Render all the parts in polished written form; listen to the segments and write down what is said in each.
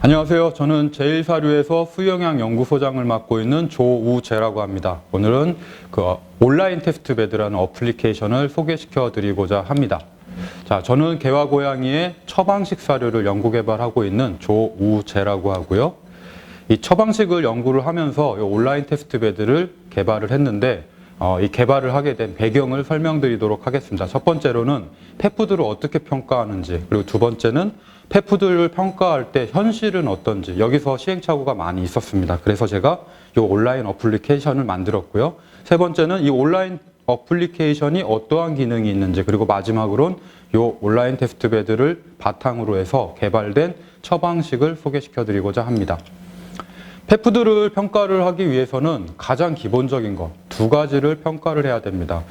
안녕하세요. 저는 제일사료에서 수영양 연구소장을 맡고 있는 조우재라고 합니다. 오늘은 온라인 테스트베드라는 어플리케이션을 소개시켜 드리고자 합니다. 자, 저는 개와 고양이의 처방식 사료를 연구 개발하고 있는 조우재라고 하고요. 이 처방식을 연구를 하면서 이 온라인 테스트베드를 개발을 했는데 이 개발을 하게 된 배경을 설명드리도록 하겠습니다. 첫 번째로는 펫푸드를 어떻게 평가하는지, 그리고 두 번째는 펫푸드를 평가할 때 현실은 어떤지, 여기서 시행착오가 많이 있었습니다. 그래서 제가 이 온라인 어플리케이션을 만들었고요. 세 번째는 이 온라인 어플리케이션이 어떠한 기능이 있는지, 그리고 마지막으로는 이 온라인 테스트베드를 바탕으로 해서 개발된 처방식을 소개시켜 드리고자 합니다. 펫푸드를 평가를 하기 위해서는 가장 기본적인 것 두 가지를 평가를 해야 됩니다.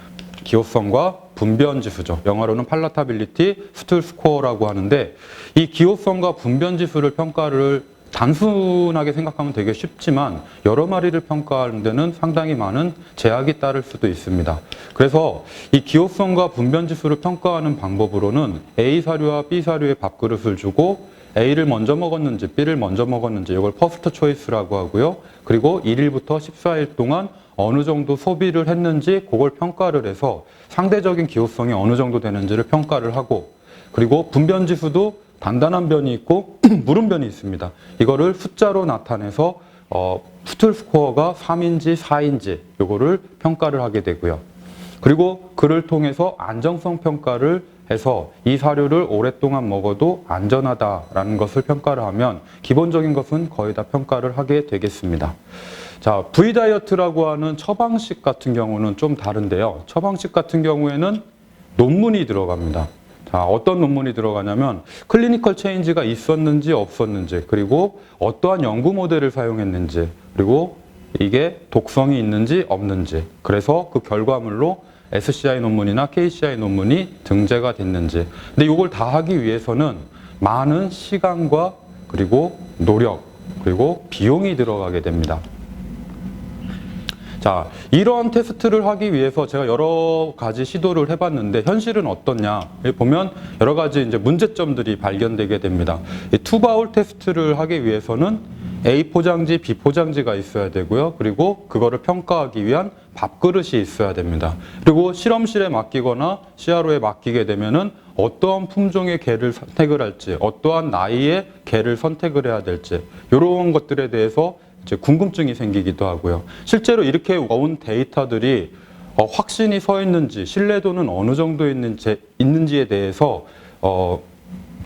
기호성과 분변 지수죠. 영어로는 팔라타빌리티, 스툴 스코어라고 하는데, 이 기호성과 분변 지수를 평가를 단순하게 생각하면 되게 쉽지만 여러 마리를 평가하는 데는 상당히 많은 제약이 따를 수도 있습니다. 그래서 이 기호성과 분변 지수를 평가하는 방법으로는 A 사료와 B 사료에 밥그릇을 주고 A를 먼저 먹었는지 B를 먼저 먹었는지, 이걸 퍼스트 초이스라고 하고요. 그리고 1일부터 14일 동안 어느 정도 소비를 했는지 그걸 평가를 해서 상대적인 기호성이 어느 정도 되는지를 평가를 하고, 그리고 분변 지수도 단단한 변이 있고 무른 변이 있습니다. 이거를 숫자로 나타내서 스툴 스코어가 3인지 4인지 이거를 평가를 하게 되고요. 그리고 그를 통해서 안정성 평가를 해서 이 사료를 오랫동안 먹어도 안전하다라는 것을 평가를 하면 기본적인 것은 거의 다 평가를 하게 되겠습니다. 자, V다이어트라고 하는 처방식 같은 경우는 좀 다른데요. 처방식 같은 경우에는 논문이 들어갑니다. 자, 어떤 논문이 들어가냐면 클리니컬 체인지가 있었는지 없었는지, 그리고 어떠한 연구 모델을 사용했는지, 그리고 이게 독성이 있는지 없는지, 그래서 그 결과물로 SCI 논문이나 KCI 논문이 등재가 됐는지. 근데 이걸 다 하기 위해서는 많은 시간과 그리고 노력, 그리고 비용이 들어가게 됩니다. 자, 이런 테스트를 하기 위해서 제가 여러 가지 시도를 해봤는데 현실은 어떻냐? 여기 보면 여러 가지 이제 문제점들이 발견되게 됩니다. 이 투바울 테스트를 하기 위해서는 A 포장지, B 포장지가 있어야 되고요. 그리고 그거를 평가하기 위한 밥그릇이 있어야 됩니다. 그리고 실험실에 맡기거나 CRO에 맡기게 되면은 어떠한 품종의 개를 선택을 할지, 어떠한 나이의 개를 선택을 해야 될지, 이런 것들에 대해서 이제 궁금증이 생기기도 하고요. 실제로 이렇게 온 데이터들이 확신이 서 있는지, 신뢰도는 어느 정도 있는지에 대해서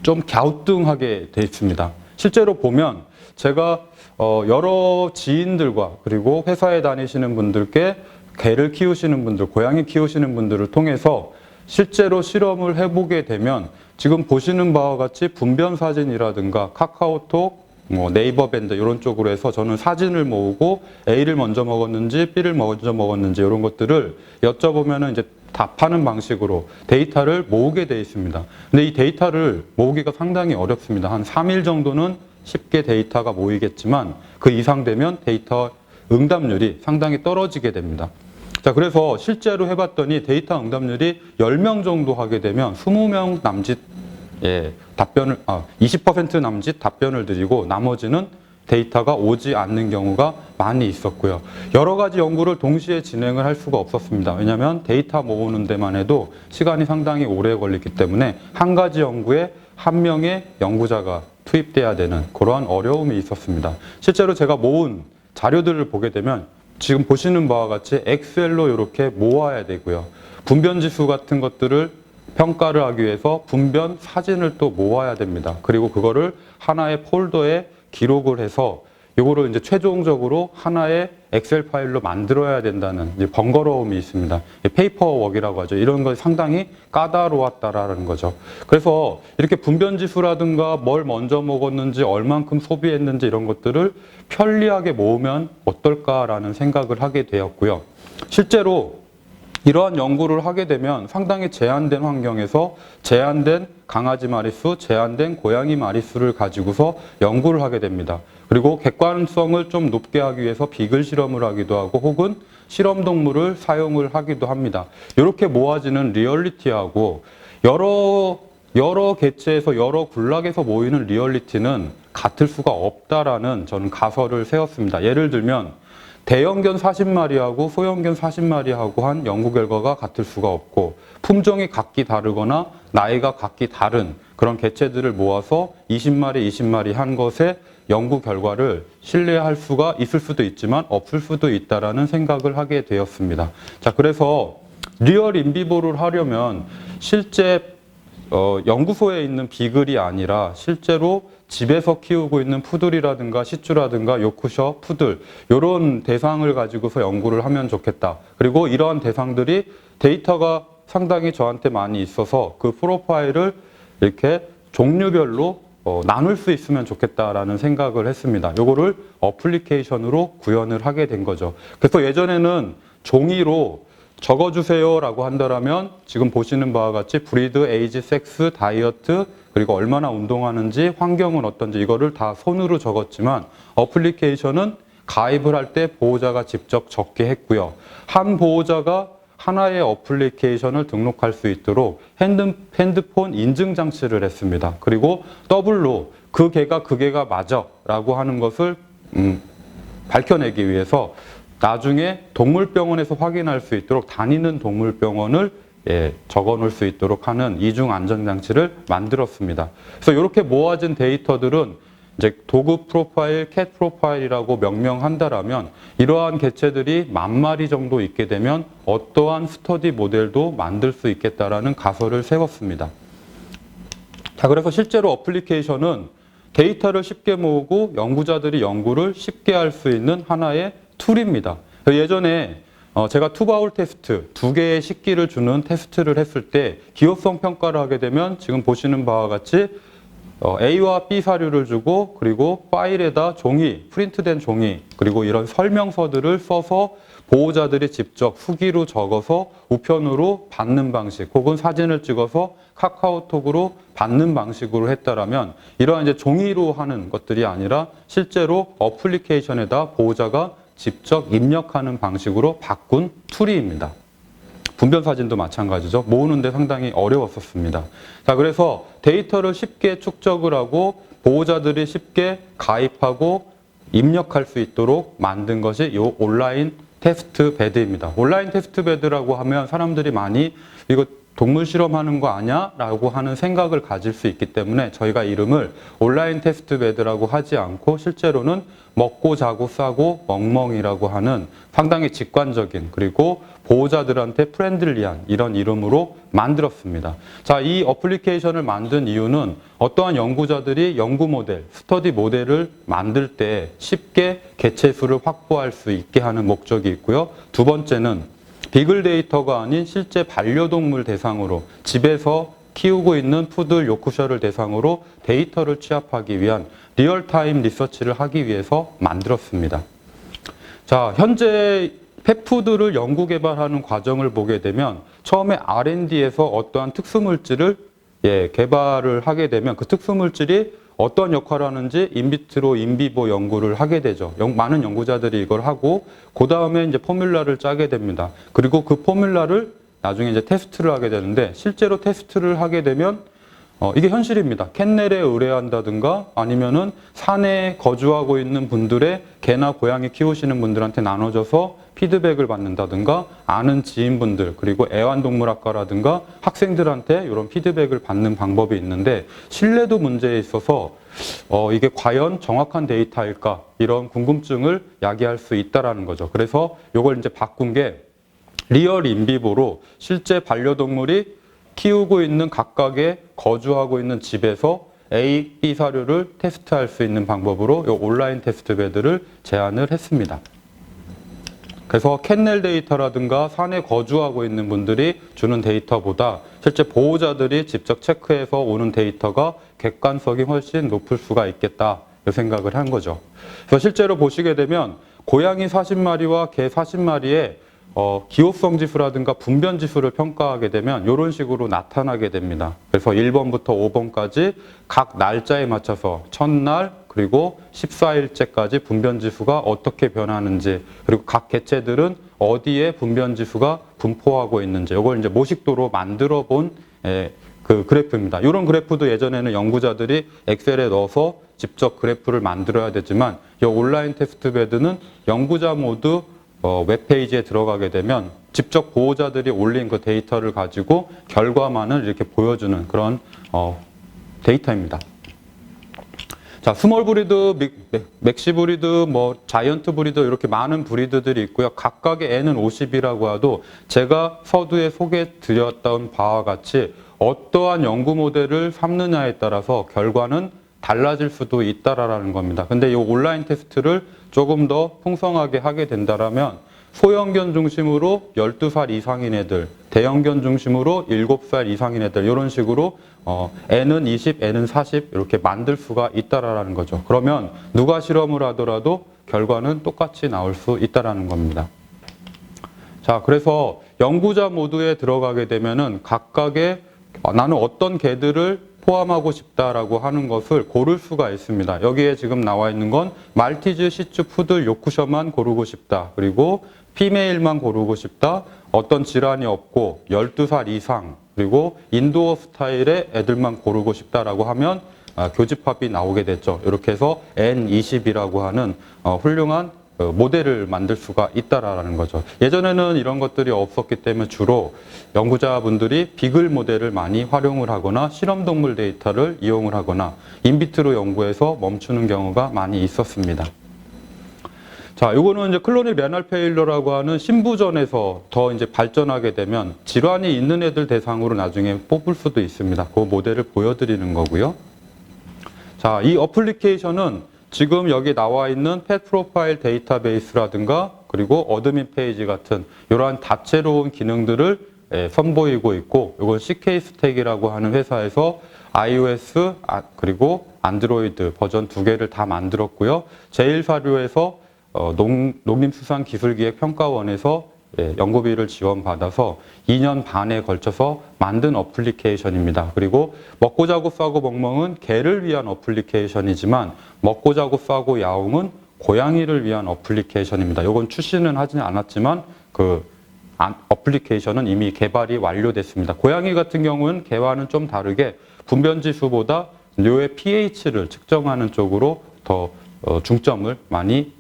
좀 갸우뚱하게 돼 있습니다. 실제로 보면 제가 여러 지인들과 그리고 회사에 다니시는 분들께 개를 키우시는 분들, 고양이 키우시는 분들을 통해서 실제로 실험을 해보게 되면 지금 보시는 바와 같이 분변 사진이라든가 카카오톡, 네이버 밴드 이런 쪽으로 해서 저는 사진을 모으고 A를 먼저 먹었는지 B를 먼저 먹었는지 이런 것들을 여쭤보면은 이제 답하는 방식으로 데이터를 모으게 돼 있습니다. 근데 이 데이터를 모으기가 상당히 어렵습니다. 한 3일 정도는 쉽게 데이터가 모이겠지만 그 이상 되면 데이터 응답률이 상당히 떨어지게 됩니다. 자, 그래서 실제로 해봤더니 데이터 응답률이 10명 정도 하게 되면 20명 남짓 20% 남짓 답변을 드리고 나머지는 데이터가 오지 않는 경우가 많이 있었고요. 여러 가지 연구를 동시에 진행을 할 수가 없었습니다. 왜냐하면 데이터 모으는 데만 해도 시간이 상당히 오래 걸리기 때문에 한 가지 연구에 한 명의 연구자가 투입돼야 되는 그러한 어려움이 있었습니다. 실제로 제가 모은 자료들을 보게 되면 지금 보시는 바와 같이 엑셀로 이렇게 모아야 되고요. 분변지수 같은 것들을 평가를 하기 위해서 분변 사진을 또 모아야 됩니다. 그리고 그거를 하나의 폴더에 기록을 해서 이거를 이제 최종적으로 하나의 엑셀 파일로 만들어야 된다는 이제 번거로움이 있습니다. 페이퍼워크라고 하죠. 이런 건 상당히 까다로웠다라는 거죠. 그래서 이렇게 분변 지수라든가 뭘 먼저 먹었는지, 얼만큼 소비했는지 이런 것들을 편리하게 모으면 어떨까라는 생각을 하게 되었고요. 실제로 이러한 연구를 하게 되면 상당히 제한된 환경에서 제한된 강아지 마리수, 제한된 고양이 마리수를 가지고서 연구를 하게 됩니다. 그리고 객관성을 좀 높게 하기 위해서 비글 실험을 하기도 하고 혹은 실험 동물을 사용을 하기도 합니다. 이렇게 모아지는 리얼리티하고 여러 개체에서 여러 군락에서 모이는 리얼리티는 같을 수가 없다라는 저는 가설을 세웠습니다. 예를 들면 대형견 40마리하고 소형견 40마리하고 한 연구 결과가 같을 수가 없고, 품종이 각기 다르거나 나이가 각기 다른 그런 개체들을 모아서 20마리, 20마리 한 것에 연구 결과를 신뢰할 수가 있을 수도 있지만 없을 수도 있다라는 생각을 하게 되었습니다. 자, 그래서 리얼 인비보를 하려면 실제 연구소에 있는 비글이 아니라 실제로 집에서 키우고 있는 푸들이라든가 시츄라든가 요크셔, 푸들 이런 대상을 가지고서 연구를 하면 좋겠다. 그리고 이러한 대상들이 데이터가 상당히 저한테 많이 있어서 그 프로파일을 이렇게 종류별로 나눌 수 있으면 좋겠다라는 생각을 했습니다. 요거를 어플리케이션으로 구현을 하게 된 거죠. 그래서 예전에는 종이로 적어주세요라고 한다면 지금 보시는 바와 같이 브리드, 에이지, 섹스, 다이어트, 그리고 얼마나 운동하는지, 환경은 어떤지 이거를 다 손으로 적었지만 어플리케이션은 가입을 할 때 보호자가 직접 적게 했고요. 한 보호자가 하나의 어플리케이션을 등록할 수 있도록 핸드폰 인증 장치를 했습니다. 그리고 더블로 그 개가 맞아 라고 하는 것을 밝혀내기 위해서 나중에 동물병원에서 확인할 수 있도록 다니는 동물병원을 적어 놓을 수 있도록 하는 이중 안전장치를 만들었습니다. 그래서 이렇게 모아진 데이터들은 이제 도그 프로파일, 캣 프로파일이라고 명명한다라면 이러한 개체들이 10,000마리 정도 있게 되면 어떠한 스터디 모델도 만들 수 있겠다라는 가설을 세웠습니다. 자, 그래서 실제로 어플리케이션은 데이터를 쉽게 모으고 연구자들이 연구를 쉽게 할 수 있는 하나의 툴입니다. 예전에 제가 투바울 테스트, 2개의 식기를 주는 테스트를 했을 때 기호성 평가를 하게 되면 지금 보시는 바와 같이 A와 B 사료를 주고 그리고 파일에다 종이, 프린트된 종이, 그리고 이런 설명서들을 써서 보호자들이 직접 후기로 적어서 우편으로 받는 방식, 혹은 사진을 찍어서 카카오톡으로 받는 방식으로 했다라면 이러한 이제 종이로 하는 것들이 아니라 실제로 어플리케이션에다 보호자가 직접 입력하는 방식으로 바꾼 툴입니다. 분변 사진도 마찬가지죠. 모으는데 상당히 어려웠었습니다. 자, 그래서 데이터를 쉽게 축적을 하고 보호자들이 쉽게 가입하고 입력할 수 있도록 만든 것이 이 온라인 테스트 베드입니다. 온라인 테스트 베드라고 하면 사람들이 많이 이거 동물 실험하는 거 아니야? 라고 하는 생각을 가질 수 있기 때문에 저희가 이름을 온라인 테스트 베드라고 하지 않고 실제로는 먹고 자고 싸고 멍멍이라고 하는 상당히 직관적인, 그리고 보호자들한테 프렌들리한 이런 이름으로 만들었습니다. 자, 이 어플리케이션을 만든 이유는 어떠한 연구자들이 연구 모델, 스터디 모델을 만들 때 쉽게 개체 수를 확보할 수 있게 하는 목적이 있고요. 두 번째는 비글 데이터가 아닌 실제 반려동물 대상으로 집에서 키우고 있는 푸들, 요크셔를 대상으로 데이터를 취합하기 위한 리얼타임 리서치를 하기 위해서 만들었습니다. 자, 현재 펫푸드를 연구 개발하는 과정을 보게 되면 처음에 R&D에서 어떠한 특수물질을 개발을 하게 되면 그 특수물질이 어떤 역할을 하는지 인비트로, 인비보 연구를 하게 되죠. 많은 연구자들이 이걸 하고 그 다음에 이제 포뮬라를 짜게 됩니다. 그리고 그 포뮬라를 나중에 이제 테스트를 하게 되는데 실제로 테스트를 하게 되면 이게 현실입니다. 캔넬에 의뢰한다든가 아니면은 산에 거주하고 있는 분들의 개나 고양이 키우시는 분들한테 나눠줘서 피드백을 받는다든가 아는 지인분들, 그리고 애완동물학과라든가 학생들한테 이런 피드백을 받는 방법이 있는데 신뢰도 문제에 있어서 이게 과연 정확한 데이터일까 이런 궁금증을 야기할 수 있다라는 거죠. 그래서 이걸 이제 바꾼 게 리얼 인비보로 실제 반려동물이 키우고 있는 각각의 거주하고 있는 집에서 A, B 사료를 테스트할 수 있는 방법으로 이 온라인 테스트 베드를 제안을 했습니다. 그래서 캔넬 데이터라든가 산에 거주하고 있는 분들이 주는 데이터보다 실제 보호자들이 직접 체크해서 오는 데이터가 객관성이 훨씬 높을 수가 있겠다 이 생각을 한 거죠. 그래서 실제로 보시게 되면 고양이 40마리와 개 40마리의 기호성 지수라든가 분변 지수를 평가하게 되면 이런 식으로 나타나게 됩니다. 그래서 1번부터 5번까지 각 날짜에 맞춰서 첫날 그리고 14일째까지 분변 지수가 어떻게 변하는지, 그리고 각 개체들은 어디에 분변 지수가 분포하고 있는지 이걸 이제 모식도로 만들어 본 그 그래프입니다. 이런 그래프도 예전에는 연구자들이 엑셀에 넣어서 직접 그래프를 만들어야 되지만 이 온라인 테스트베드는 연구자 모두 웹페이지에 들어가게 되면 직접 보호자들이 올린 그 데이터를 가지고 결과만을 이렇게 보여주는 그런 데이터입니다. 자, 스몰 브리드, 맥시 브리드, 자이언트 브리드 이렇게 많은 브리드들이 있고요. 각각의 N은 50이라고 해도 제가 서두에 소개해 드렸던 바와 같이 어떠한 연구 모델을 삼느냐에 따라서 결과는 달라질 수도 있다라는 겁니다. 근데 이 온라인 테스트를 조금 더 풍성하게 하게 된다면 소형견 중심으로 12살 이상인 애들, 대형견 중심으로 7살 이상인 애들 이런 식으로 N은 20, N은 40 이렇게 만들 수가 있다라는 거죠. 그러면 누가 실험을 하더라도 결과는 똑같이 나올 수 있다라는 겁니다. 자, 그래서 연구자 모드에 들어가게 되면은 각각의 나는 어떤 개들을 포함하고 싶다라고 하는 것을 고를 수가 있습니다. 여기에 지금 나와 있는 건 말티즈, 시츄, 푸들, 요크셔만 고르고 싶다. 그리고 피메일만 고르고 싶다. 어떤 질환이 없고 12살 이상 그리고 인도어 스타일의 애들만 고르고 싶다라고 하면 교집합이 나오게 됐죠. 이렇게 해서 N20이라고 하는 훌륭한 모델을 만들 수가 있다라는 거죠. 예전에는 이런 것들이 없었기 때문에 주로 연구자분들이 비글 모델을 많이 활용을 하거나 실험동물 데이터를 이용을 하거나 인비트로 연구에서 멈추는 경우가 많이 있었습니다. 자, 요거는 이제 클로닉 레날 페일러라고 하는 신부전에서 더 이제 발전하게 되면 질환이 있는 애들 대상으로 나중에 뽑을 수도 있습니다. 그 모델을 보여드리는 거고요. 자, 이 어플리케이션은 지금 여기 나와 있는 펫 프로파일 데이터베이스라든가 그리고 어드민 페이지 같은 이러한 다채로운 기능들을 선보이고 있고 이건 CK스택이라고 하는 회사에서 iOS 그리고 안드로이드 버전 2개를 다 만들었고요. 제1사료에서 농림수산기술기획평가원에서 연구비를 지원받아서 2년 반에 걸쳐서 만든 어플리케이션입니다. 그리고 먹고 자고 싸고 멍멍은 개를 위한 어플리케이션이지만 먹고 자고 싸고 야옹은 고양이를 위한 어플리케이션입니다. 이건 출시는 하지는 않았지만 그 어플리케이션은 이미 개발이 완료됐습니다. 고양이 같은 경우는 개와는 좀 다르게 분변지수보다 뇌의 pH를 측정하는 쪽으로 더 중점을 많이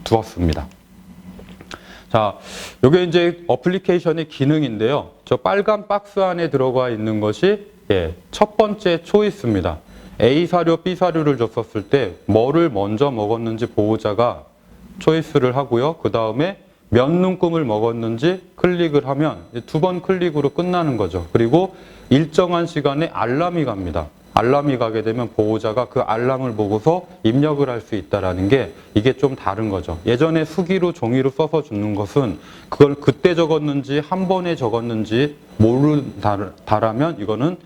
두었습니다. 자, 이게 이제 어플리케이션의 기능인데요. 저 빨간 박스 안에 들어가 있는 것이 첫 번째 초이스입니다. A 사료, B 사료를 줬었을 때 뭐를 먼저 먹었는지 보호자가 초이스를 하고요. 그 다음에 몇 눈금을 먹었는지 클릭을 하면 2번 클릭으로 끝나는 거죠. 그리고 일정한 시간에 알람이 갑니다. 알람이 가게 되면 보호자가 그 알람을 보고서 입력을 할 수 있다는 게 이게 좀 다른 거죠. 예전에 수기로 종이로 써서 주는 것은 그걸 그때 적었는지 한 번에 적었는지 모른다라면 이거는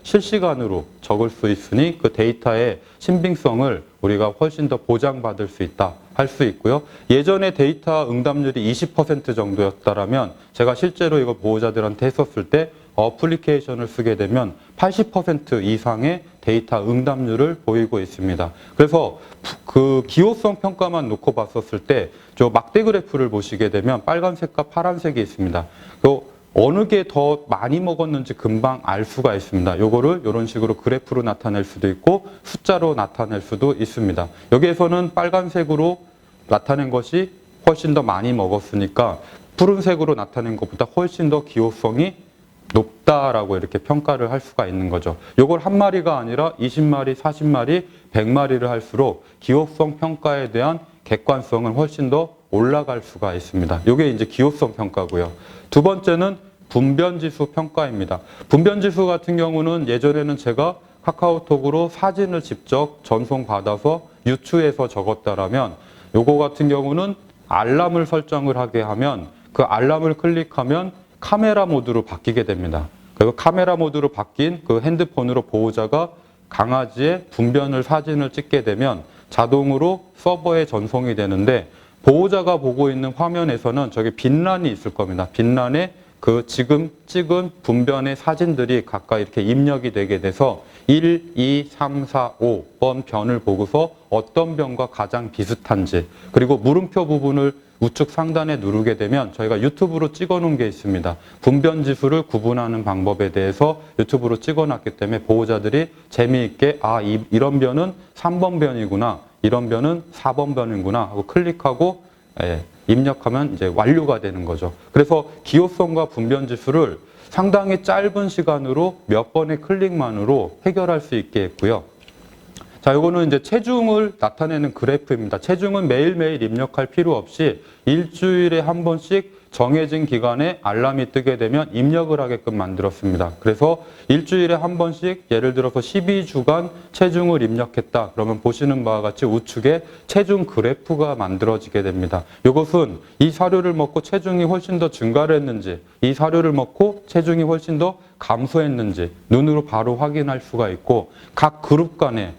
실시간으로 적을 수 있으니 그 데이터의 신빙성을 우리가 훨씬 더 보장받을 수 있다 할 수 있고요. 예전에 데이터 응답률이 20% 정도였다라면 제가 실제로 이거 보호자들한테 했었을 때 어플리케이션을 쓰게 되면 80% 이상의 데이터 응답률을 보이고 있습니다. 그래서 그 기호성 평가만 놓고 봤었을 때 저 막대 그래프를 보시게 되면 빨간색과 파란색이 있습니다. 어느 게 더 많이 먹었는지 금방 알 수가 있습니다. 요거를 이런 식으로 그래프로 나타낼 수도 있고 숫자로 나타낼 수도 있습니다. 여기에서는 빨간색으로 나타낸 것이 훨씬 더 많이 먹었으니까 푸른색으로 나타낸 것보다 훨씬 더 기호성이 높다라고 이렇게 평가를 할 수가 있는 거죠. 요걸 한 마리가 아니라 20마리, 40마리, 100마리를 할수록 기호성 평가에 대한 객관성은 훨씬 더 올라갈 수가 있습니다. 이게 이제 기호성 평가고요. 두 번째는 분변지수 평가입니다. 분변지수 같은 경우는 예전에는 제가 카카오톡으로 사진을 직접 전송받아서 유추해서 적었다라면 요거 같은 경우는 알람을 설정을 하게 하면 그 알람을 클릭하면 카메라 모드로 바뀌게 됩니다. 그리고 카메라 모드로 바뀐 그 핸드폰으로 보호자가 강아지의 분변을 사진을 찍게 되면 자동으로 서버에 전송이 되는데 보호자가 보고 있는 화면에서는 저기 빈란이 있을 겁니다. 빈란에 그 지금 찍은 분변의 사진들이 각각 이렇게 입력이 되게 돼서 1, 2, 3, 4, 5번 변을 보고서 어떤 변과 가장 비슷한지, 그리고 물음표 부분을 우측 상단에 누르게 되면 저희가 유튜브로 찍어 놓은 게 있습니다. 분변 지수를 구분하는 방법에 대해서 유튜브로 찍어 놨기 때문에 보호자들이 재미있게 이런 변은 3번 변이구나, 이런 변은 4번 변이구나 하고 클릭하고 입력하면 이제 완료가 되는 거죠. 그래서 기호성과 분변 지수를 상당히 짧은 시간으로 몇 번의 클릭만으로 해결할 수 있게 했고요. 자, 이거는 이제 체중을 나타내는 그래프입니다. 체중은 매일매일 입력할 필요 없이 일주일에 한 번씩 정해진 기간에 알람이 뜨게 되면 입력을 하게끔 만들었습니다. 그래서 일주일에 한 번씩 예를 들어서 12주간 체중을 입력했다. 그러면 보시는 바와 같이 우측에 체중 그래프가 만들어지게 됩니다. 이것은 이 사료를 먹고 체중이 훨씬 더 증가를 했는지, 이 사료를 먹고 체중이 훨씬 더 감소했는지 눈으로 바로 확인할 수가 있고, 각 그룹 간에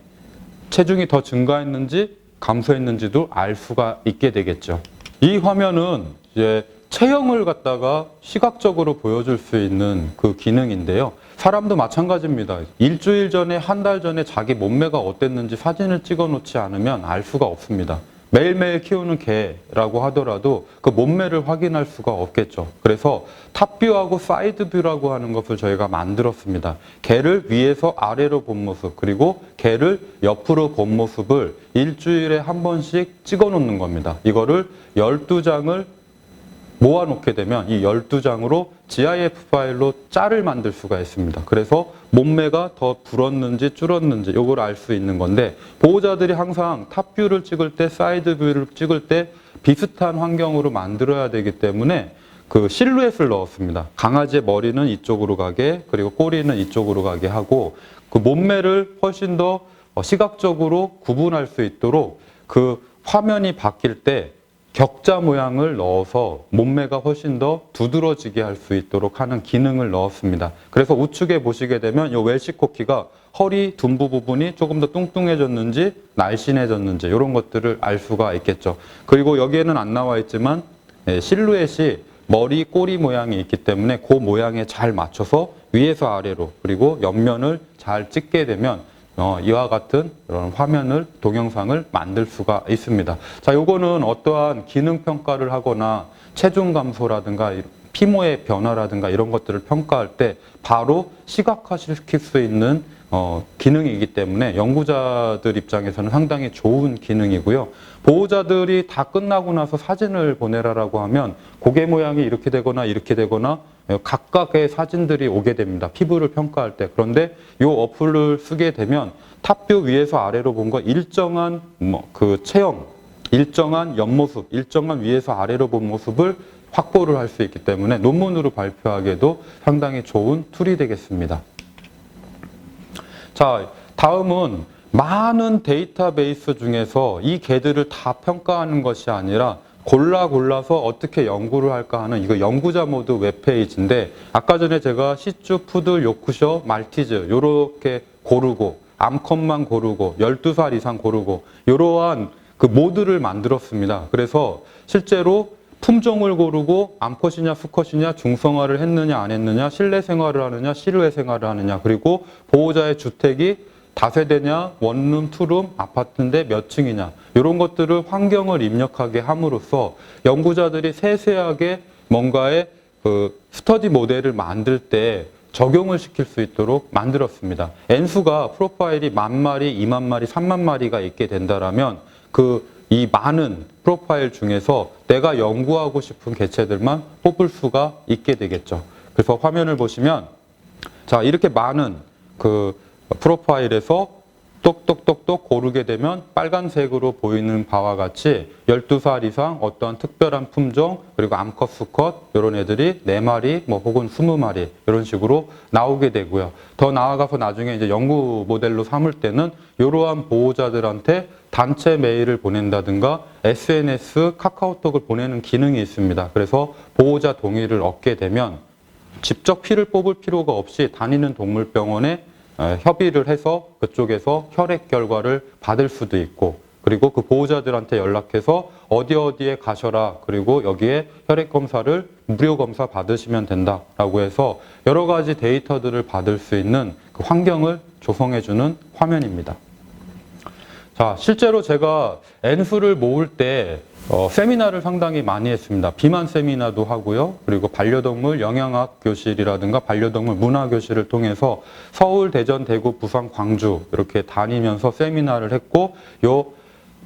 체중이 더 증가했는지 감소했는지도 알 수가 있게 되겠죠. 이 화면은 이제 체형을 갖다가 시각적으로 보여줄 수 있는 그 기능인데요. 사람도 마찬가지입니다. 일주일 전에, 한 달 전에 자기 몸매가 어땠는지 사진을 찍어 놓지 않으면 알 수가 없습니다. 매일매일 키우는 개라고 하더라도 그 몸매를 확인할 수가 없겠죠. 그래서 탑뷰하고 사이드뷰라고 하는 것을 저희가 만들었습니다. 개를 위에서 아래로 본 모습, 그리고 개를 옆으로 본 모습을 일주일에 한 번씩 찍어 놓는 겁니다. 이거를 12장을 모아놓게 되면 이 12장으로 GIF 파일로 짤을 만들 수가 있습니다. 그래서 몸매가 더 불었는지 줄었는지 이걸 알 수 있는 건데, 보호자들이 항상 탑뷰를 찍을 때, 사이드 뷰를 찍을 때 비슷한 환경으로 만들어야 되기 때문에 그 실루엣을 넣었습니다. 강아지의 머리는 이쪽으로 가게, 그리고 꼬리는 이쪽으로 가게 하고, 그 몸매를 훨씬 더 시각적으로 구분할 수 있도록 그 화면이 바뀔 때 격자 모양을 넣어서 몸매가 훨씬 더 두드러지게 할 수 있도록 하는 기능을 넣었습니다. 그래서 우측에 보시게 되면 이 웰시 코키가 허리 둔부 부분이 조금 더 뚱뚱해졌는지 날씬해졌는지 이런 것들을 알 수가 있겠죠. 그리고 여기에는 안 나와 있지만 실루엣이 머리, 꼬리 모양이 있기 때문에 그 모양에 잘 맞춰서 위에서 아래로, 그리고 옆면을 잘 찍게 되면 이와 같은 이런 화면을, 동영상을 만들 수가 있습니다. 자, 요거는 어떠한 기능 평가를 하거나 체중 감소라든가 피모의 변화라든가 이런 것들을 평가할 때 바로 시각화시킬 수 있는 기능이기 때문에 연구자들 입장에서는 상당히 좋은 기능이고요. 보호자들이 다 끝나고 나서 사진을 보내라라고 하면 고개 모양이 이렇게 되거나 각각의 사진들이 오게 됩니다. 피부를 평가할 때. 그런데 이 어플을 쓰게 되면 탑뷰 위에서 아래로 본 거 일정한 그 체형, 일정한 옆모습, 일정한 위에서 아래로 본 모습을 확보를 할 수 있기 때문에 논문으로 발표하기에도 상당히 좋은 툴이 되겠습니다. 자, 다음은 많은 데이터베이스 중에서 이 개들을 다 평가하는 것이 아니라 골라서 어떻게 연구를 할까 하는 이거 연구자 모드 웹페이지인데, 아까 전에 제가 시츄, 푸들, 요크셔, 말티즈 요렇게 고르고 암컷만 고르고 12살 이상 고르고 이러한 그 모드를 만들었습니다. 그래서 실제로 품종을 고르고 암컷이냐 수컷이냐 중성화를 했느냐 안 했느냐, 실내 생활을 하느냐 실외 생활을 하느냐, 그리고 보호자의 주택이 다세대냐 원룸, 투룸, 아파트인데 몇 층이냐, 이런 것들을 환경을 입력하게 함으로써 연구자들이 세세하게 뭔가의 그 스터디 모델을 만들 때 적용을 시킬 수 있도록 만들었습니다. N수가 프로파일이 10,000마리, 20,000마리, 30,000마리가 있게 된다라면 이 많은 프로파일 중에서 내가 연구하고 싶은 개체들만 뽑을 수가 있게 되겠죠. 그래서 화면을 보시면 자, 이렇게 많은 그 프로파일에서 똑똑똑똑 고르게 되면 빨간색으로 보이는 바와 같이 12살 이상 어떠한 특별한 품종, 그리고 암컷, 수컷 이런 애들이 4마리 혹은 20마리 이런 식으로 나오게 되고요. 더 나아가서 나중에 이제 연구 모델로 삼을 때는 이러한 보호자들한테 단체 메일을 보낸다든가 SNS, 카카오톡을 보내는 기능이 있습니다. 그래서 보호자 동의를 얻게 되면 직접 피를 뽑을 필요가 없이 다니는 동물병원에 협의를 해서 그쪽에서 혈액 결과를 받을 수도 있고, 그리고 그 보호자들한테 연락해서 어디에 가셔라, 그리고 여기에 혈액 검사를 무료 검사 받으시면 된다라고 해서 여러 가지 데이터들을 받을 수 있는 그 환경을 조성해주는 화면입니다. 자, 실제로 제가 N수를 모을 때 세미나를 상당히 많이 했습니다. 비만 세미나도 하고요. 그리고 반려동물 영양학 교실이라든가 반려동물 문화 교실을 통해서 서울, 대전, 대구, 부산, 광주 이렇게 다니면서 세미나를 했고, 요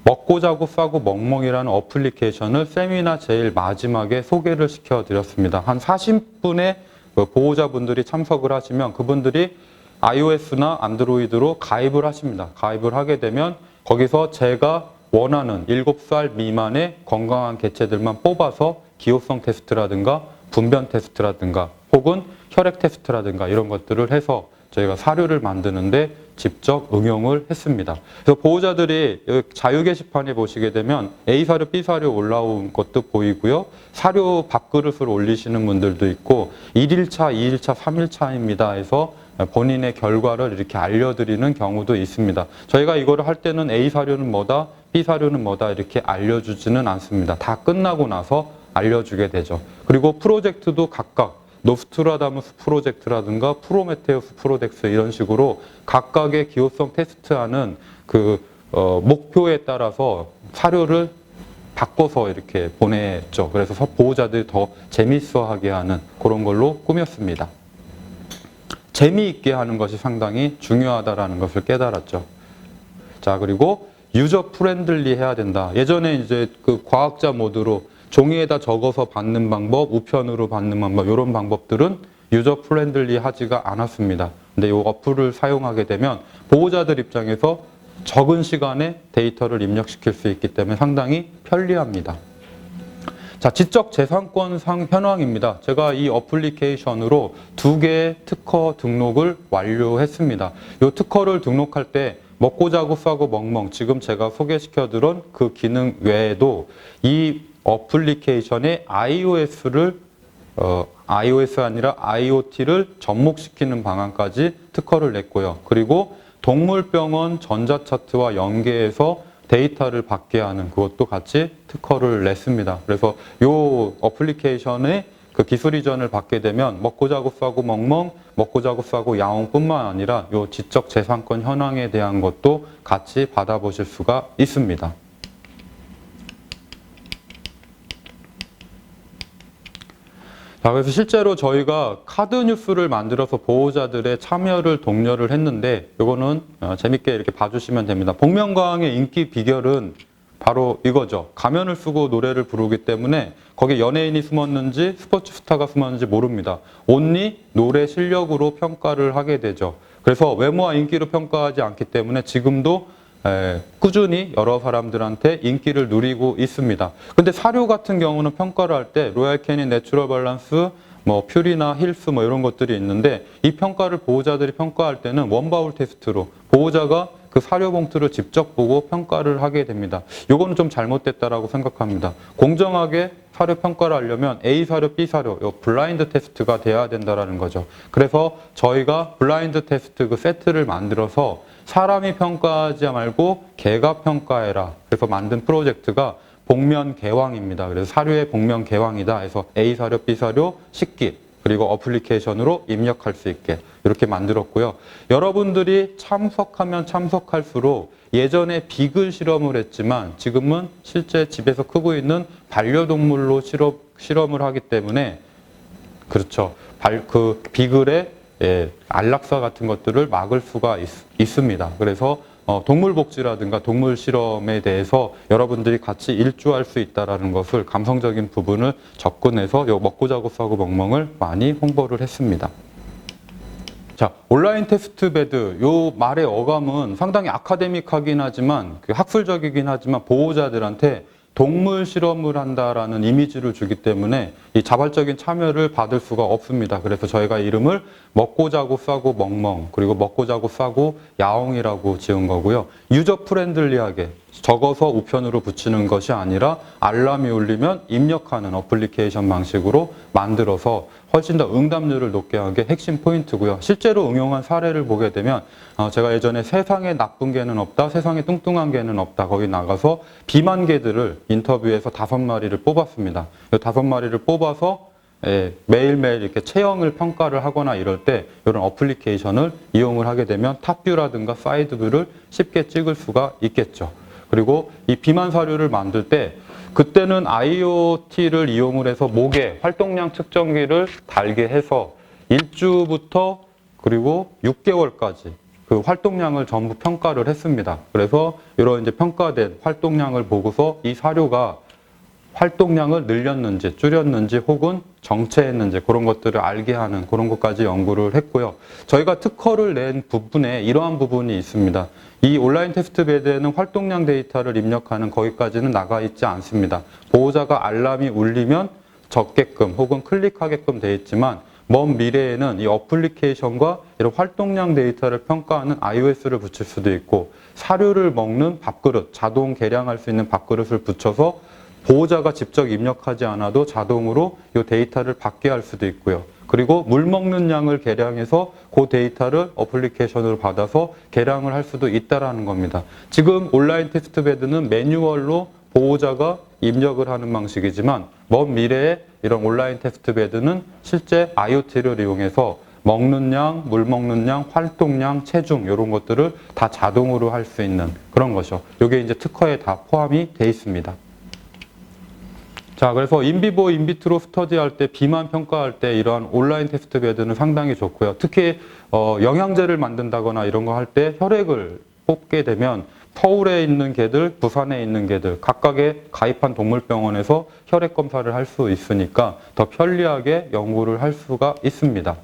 먹고 자고 싸고 멍멍이라는 어플리케이션을 세미나 제일 마지막에 소개를 시켜드렸습니다. 한 40분의 보호자분들이 참석을 하시면 그분들이 iOS나 안드로이드로 가입을 하십니다. 가입을 하게 되면 거기서 제가 원하는 7살 미만의 건강한 개체들만 뽑아서 기호성 테스트라든가 분변 테스트라든가 혹은 혈액 테스트라든가 이런 것들을 해서 저희가 사료를 만드는데 직접 응용을 했습니다. 그래서 보호자들이 자유 게시판에 보시게 되면 A 사료, B 사료 올라온 것도 보이고요. 사료 밥그릇을 올리시는 분들도 있고 1일차, 2일차, 3일차입니다 해서 본인의 결과를 이렇게 알려드리는 경우도 있습니다. 저희가 이거를 할 때는 A 사료는 뭐다, B 사료는 뭐다 이렇게 알려주지는 않습니다. 다 끝나고 나서 알려주게 되죠. 그리고 프로젝트도 각각 노스트라다무스 프로젝트라든가 프로메테우스 프로젝트 이런 식으로 각각의 기호성 테스트하는 그 목표에 따라서 사료를 바꿔서 이렇게 보냈죠. 그래서 보호자들이 더 재미있어하게 하는 그런 걸로 꾸몄습니다. 재미있게 하는 것이 상당히 중요하다라는 것을 깨달았죠. 자, 그리고 유저 프렌들리 해야 된다. 예전에 이제 그 과학자 모드로 종이에다 적어서 받는 방법, 우편으로 받는 방법 이런 방법들은 유저 프렌들리 하지가 않았습니다. 근데 이 어플을 사용하게 되면 보호자들 입장에서 적은 시간에 데이터를 입력시킬 수 있기 때문에 상당히 편리합니다. 자, 지적재산권상 현황입니다. 제가 이 어플리케이션으로 2개의 특허 등록을 완료했습니다. 이 특허를 등록할 때 먹고 자고 싸고 멍멍 지금 제가 소개시켜드린 그 기능 외에도 이 어플리케이션에 iOS 아니라 IoT를 접목시키는 방안까지 특허를 냈고요. 그리고 동물병원 전자차트와 연계해서 데이터를 받게 하는 그것도 같이 특허를 냈습니다. 그래서 이 어플리케이션의 그 기술 이전을 받게 되면 먹고 자고 싸고 멍멍, 먹고 자고 싸고 야옹뿐만 아니라 이 지적재산권 현황에 대한 것도 같이 받아보실 수가 있습니다. 자, 그래서 실제로 저희가 카드 뉴스를 만들어서 보호자들의 참여를 독려를 했는데 이거는 재밌게 이렇게 봐주시면 됩니다. 복면가왕의 인기 비결은 바로 이거죠. 가면을 쓰고 노래를 부르기 때문에 거기에 연예인이 숨었는지 스포츠 스타가 숨었는지 모릅니다. 온리 노래 실력으로 평가를 하게 되죠. 그래서 외모와 인기로 평가하지 않기 때문에 지금도 꾸준히 여러 사람들한테 인기를 누리고 있습니다. 근데 사료 같은 경우는 평가를 할 때 로얄 캐닌, 내추럴 밸런스, 뭐 퓨리나 힐스 뭐 이런 것들이 있는데 이 평가를 보호자들이 평가할 때는 원바울 테스트로 보호자가 그 사료 봉투를 직접 보고 평가를 하게 됩니다. 요거는 좀 잘못됐다라고 생각합니다. 공정하게 사료 평가를 하려면 A 사료, B 사료, 요 블라인드 테스트가 돼야 된다라는 거죠. 그래서 저희가 블라인드 테스트 그 세트를 만들어서 사람이 평가하지 말고 개가 평가해라. 그래서 만든 프로젝트가 복면 개왕입니다. 그래서 사료의 복면 개왕이다 해서 A 사료, B 사료, 식기 그리고 어플리케이션으로 입력할 수 있게 이렇게 만들었고요. 여러분들이 참석하면 참석할수록 예전에 비글 실험을 했지만 지금은 실제 집에서 크고 있는 반려동물로 실험을 하기 때문에 그렇죠. 그 비글의 안락사 같은 것들을 막을 수가 있습니다. 그래서 동물복지라든가 동물 실험에 대해서 여러분들이 같이 일조할 수 있다는 것을 감성적인 부분을 접근해서 요 먹고 자고 싸고 멍멍을 많이 홍보를 했습니다. 자, 온라인 테스트 베드 요 말의 어감은 상당히 아카데믹하긴 하지만 학술적이긴 하지만 보호자들한테 동물 실험을 한다라는 이미지를 주기 때문에 이 자발적인 참여를 받을 수가 없습니다. 그래서 저희가 이름을 먹고 자고 싸고 멍멍 그리고 먹고 자고 싸고 야옹이라고 지은 거고요. 유저 프렌들리하게 적어서 우편으로 붙이는 것이 아니라 알람이 울리면 입력하는 어플리케이션 방식으로 만들어서 훨씬 더 응답률을 높게 한 게 핵심 포인트고요. 실제로 응용한 사례를 보게 되면 제가 예전에 세상에 나쁜 개는 없다, 세상에 뚱뚱한 개는 없다 거기 나가서 비만 개들을 인터뷰해서 5마리를 뽑았습니다. 이 5마리를 뽑아서 매일매일 이렇게 체형을 평가를 하거나 이럴 때 이런 어플리케이션을 이용을 하게 되면 탑뷰라든가 사이드뷰를 쉽게 찍을 수가 있겠죠. 그리고 이 비만 사료를 만들 때 그때는 IoT를 이용을 해서 목에 활동량 측정기를 달게 해서 1주부터 그리고 6개월까지 그 활동량을 전부 평가를 했습니다. 그래서 이런 이제 평가된 활동량을 보고서 이 사료가 활동량을 늘렸는지 줄였는지 혹은 정체했는지 그런 것들을 알게 하는 그런 것까지 연구를 했고요. 저희가 특허를 낸 부분에 이러한 부분이 있습니다. 이 온라인 테스트 베드에는 활동량 데이터를 입력하는 거기까지는 나가 있지 않습니다. 보호자가 알람이 울리면 적게끔 혹은 클릭하게끔 되어 있지만 먼 미래에는 이 어플리케이션과 이런 활동량 데이터를 평가하는 iOS를 붙일 수도 있고 사료를 먹는 밥그릇, 자동 계량할 수 있는 밥그릇을 붙여서 보호자가 직접 입력하지 않아도 자동으로 이 데이터를 받게 할 수도 있고요. 그리고 물 먹는 양을 계량해서 그 데이터를 어플리케이션으로 받아서 계량을 할 수도 있다는 겁니다. 지금 온라인 테스트 베드는 매뉴얼로 보호자가 입력을 하는 방식이지만 먼 미래에 이런 온라인 테스트 베드는 실제 IoT를 이용해서 먹는 양, 물 먹는 양, 활동량, 체중 이런 것들을 다 자동으로 할 수 있는 그런 거죠. 이게 이제 특허에 다 포함이 돼 있습니다. 자, 그래서 인비보, 인비트로 스터디할 때 비만 평가할 때 이러한 온라인 테스트 베드는 상당히 좋고요. 특히 영양제를 만든다거나 이런 거 할 때 혈액을 뽑게 되면 서울에 있는 개들, 부산에 있는 개들 각각의 가입한 동물병원에서 혈액 검사를 할 수 있으니까 더 편리하게 연구를 할 수가 있습니다.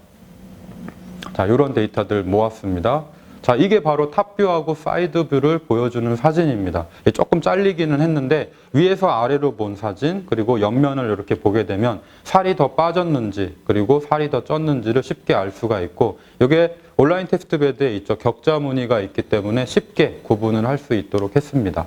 자, 이런 데이터들 모았습니다. 자, 이게 바로 탑뷰하고 사이드뷰를 보여주는 사진입니다. 조금 잘리기는 했는데 위에서 아래로 본 사진 그리고 옆면을 이렇게 보게 되면 살이 더 빠졌는지 그리고 살이 더 쪘는지를 쉽게 알 수가 있고 이게 온라인 테스트 베드에 있죠. 격자 무늬가 있기 때문에 쉽게 구분을 할 수 있도록 했습니다.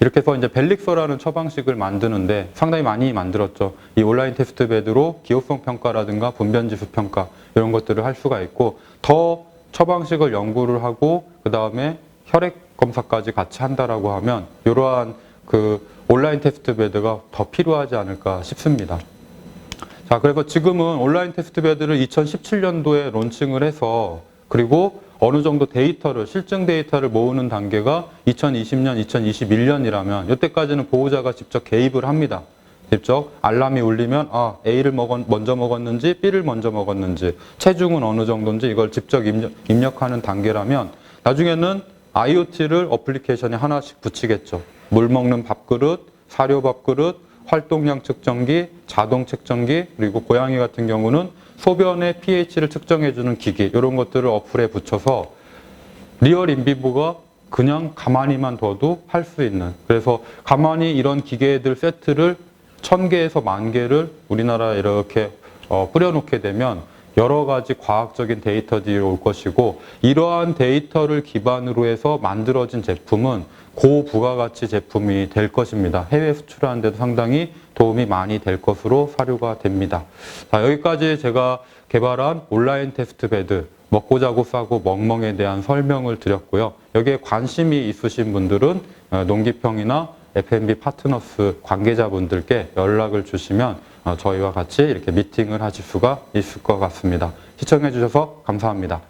이렇게 해서 이제 벨릭서라는 처방식을 만드는데 상당히 많이 만들었죠. 이 온라인 테스트 베드로 기호성 평가라든가 분변지수 평가 이런 것들을 할 수가 있고 더 처방식을 연구를 하고 그 다음에 혈액 검사까지 같이 한다라고 하면 이러한 그 온라인 테스트 베드가 더 필요하지 않을까 싶습니다. 자, 그래서 지금은 온라인 테스트 베드를 2017년도에 론칭을 해서 그리고 어느 정도 데이터를 실증 데이터를 모으는 단계가 2020년, 2021년이라면 이때까지는 보호자가 직접 개입을 합니다. 직접 알람이 울리면 A를 먼저 먹었는지 B를 먼저 먹었는지 체중은 어느 정도인지 이걸 직접 입력하는 단계라면 나중에는 IoT를 어플리케이션에 하나씩 붙이겠죠. 물 먹는 밥그릇, 사료 밥그릇, 활동량 측정기, 자동 측정기 그리고 고양이 같은 경우는 소변의 pH를 측정해주는 기기 이런 것들을 어플에 붙여서 리얼 인비보가 그냥 가만히만 둬도 할 수 있는 그래서 가만히 이런 기계들 세트를 1000개에서 10,000개를 우리나라에 이렇게 뿌려놓게 되면 여러 가지 과학적인 데이터들이 올 것이고 이러한 데이터를 기반으로 해서 만들어진 제품은 고부가가치 제품이 될 것입니다. 해외 수출하는 데도 상당히 도움이 많이 될 것으로 사료가 됩니다. 자, 여기까지 제가 개발한 온라인 테스트 베드 먹고 자고 싸고 멍멍에 대한 설명을 드렸고요. 여기에 관심이 있으신 분들은 농기평이나 F&B 파트너스 관계자분들께 연락을 주시면 저희와 같이 이렇게 미팅을 하실 수가 있을 것 같습니다. 시청해 주셔서 감사합니다.